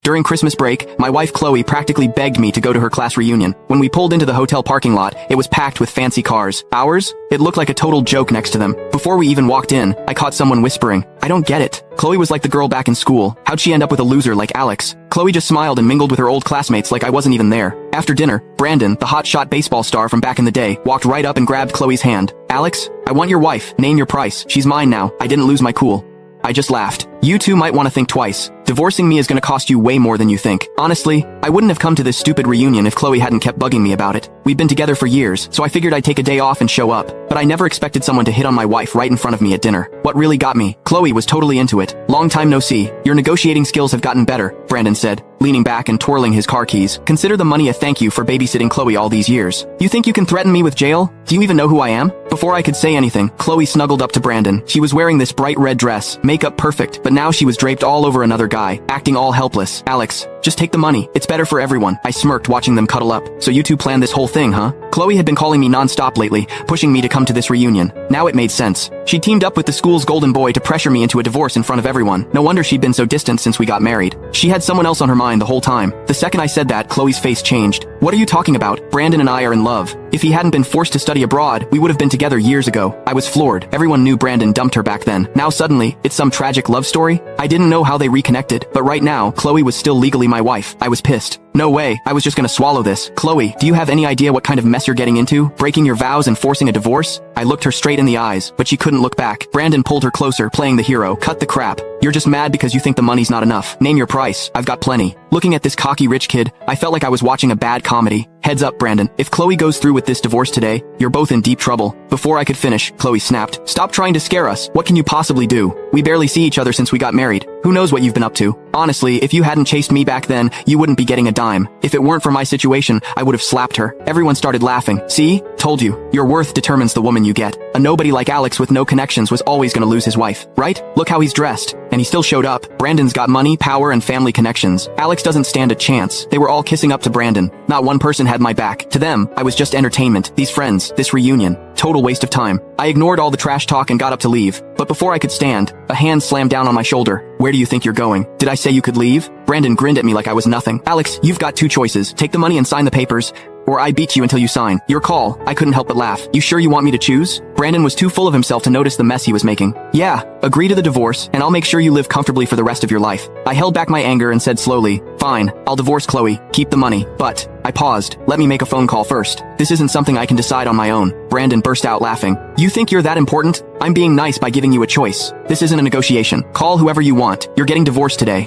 During Christmas break, my wife Chloe practically begged me to go to her class reunion. When we pulled into the hotel parking lot, it was packed with fancy cars. Ours? It looked like a total joke next to them. Before we even walked in, I caught someone whispering, "I don't get it. Chloe was like the girl back in school. How'd she end up with a loser like Alex?" Chloe just smiled and mingled with her old classmates like I wasn't even there. After dinner, Brandon, the hotshot baseball star from back in the day, walked right up and grabbed Chloe's hand. "Alex, I want your wife. Name your price. She's mine now." I didn't lose my cool. I just laughed. "You two might want to think twice. Divorcing me is gonna cost you way more than you think. Honestly, I wouldn't have come to this stupid reunion if Chloe hadn't kept bugging me about it. We've been together for years, so I figured I'd take a day off and show up. But I never expected someone to hit on my wife right in front of me at dinner. What really got me? Chloe was totally into it. "Long time no see. Your negotiating skills have gotten better," Brandon said, leaning back and twirling his car keys. "Consider the money a thank you for babysitting Chloe all these years. You think you can threaten me with jail? Do you even know who I am?" Before I could say anything, Chloe snuggled up to Brandon. She was wearing this bright red dress, makeup perfect, but now she was draped all over another guy, acting all helpless. "Alex, just take the money. It's better for everyone." I smirked watching them cuddle up. "So you two planned this whole thing, huh?" Chloe had been calling me non-stop lately, pushing me to come to this reunion. Now it made sense. She teamed up with the school's golden boy to pressure me into a divorce in front of everyone. No wonder she'd been so distant since we got married. She had someone else on her mind the whole time. The second I said that, Chloe's face changed. "What are you talking about? Brandon and I are in love. If he hadn't been forced to study abroad, we would have been together years ago." I was floored. Everyone knew Brandon dumped her back then. Now suddenly, it's some tragic love story? I didn't know how they reconnected, but right now, Chloe was still legally my wife. I was pissed. No way, I was just gonna swallow this. "Chloe, do you have any idea what kind of mess you're getting into? Breaking your vows and forcing a divorce?" I looked her straight in the eyes, but she couldn't look back. Brandon pulled her closer, playing the hero. "Cut the crap. You're just mad because you think the money's not enough. Name your price. I've got plenty." Looking at this cocky rich kid, I felt like I was watching a bad comedy. "Heads up, Brandon. If Chloe goes through with this divorce today, you're both in deep trouble." Before I could finish, Chloe snapped, "Stop trying to scare us. What can you possibly do? We barely see each other since we got married. Who knows what you've been up to? Honestly, if you hadn't chased me back then, you wouldn't be getting a dime. If it weren't for my situation, I would have slapped her." Everyone started laughing. "See? Told you. Your worth determines the woman you get. A nobody like Alex with no connections was always gonna lose his wife, right? Look how he's dressed." And he still showed up. Brandon's got money, power, and family connections. Alex doesn't stand a chance. They were all kissing up to Brandon. Not one person had my back. To them, I was just entertainment. These friends, this reunion. Total waste of time. I ignored all the trash talk and got up to leave. But before I could stand, a hand slammed down on my shoulder. "Where do you think you're going? Did I say you could leave?" Brandon grinned at me like I was nothing. "Alex, you've got two choices. Take the money and sign the papers, or I beat you until you sign. Your call." I couldn't help but laugh. "You sure you want me to choose?" Brandon was too full of himself to notice the mess he was making. "Yeah, agree to the divorce, and I'll make sure you live comfortably for the rest of your life." I held back my anger and said slowly, "Fine, I'll divorce Chloe, keep the money, but..." I paused. "Let me make a phone call first. This isn't something I can decide on my own." Brandon burst out laughing. "You think you're that important? I'm being nice by giving you a choice. This isn't a negotiation. Call whoever you want. You're getting divorced today."